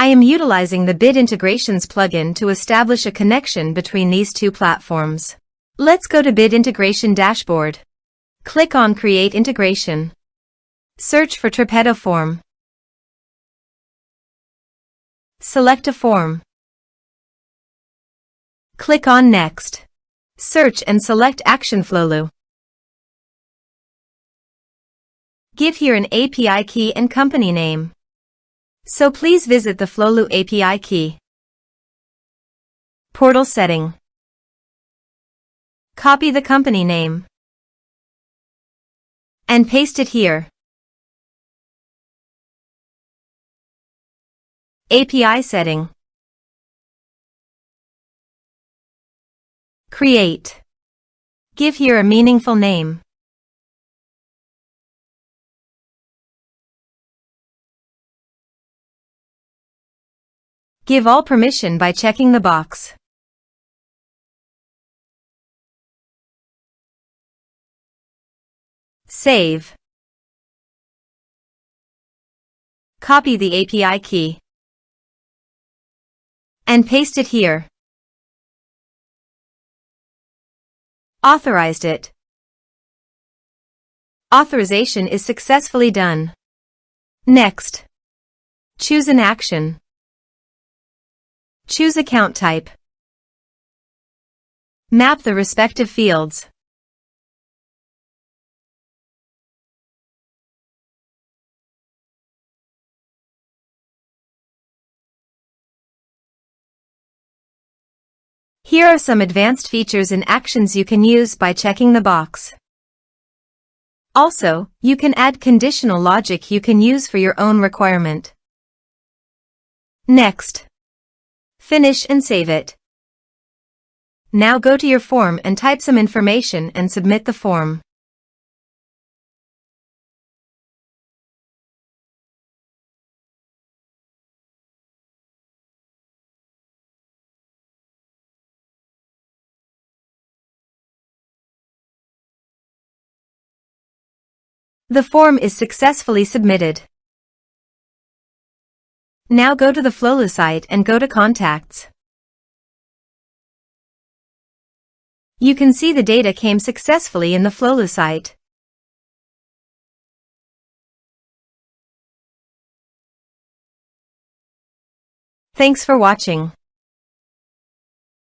I am utilizing the Bit Integrations plugin to establish a connection between these two platforms. Let's go to Bit Integration Dashboard. Click on Create Integration. Search for Tripetto Form. Select a form. Click on Next. Search and select Action Flowlu. Give here an API key and company name. So please visit the Flowlu API key. Portal setting. Copy the company name and paste it here. API setting. Create. Give here a meaningful name. Give all permission by checking the box. Save. Copy the API key and paste it here. Authorized it. Authorization is successfully done. Next. Choose an action. Choose account type. Map the respective fields. Here are some advanced features and actions you can use by checking the box. Also, you can add conditional logic you can use for your own requirement. Next. Finish and save it. Now go to your form and type some information and submit the form. The form is successfully submitted. Now go to the Flowlu site and go to Contacts. You can see the data came successfully in the Flowlu site. Thanks for watching.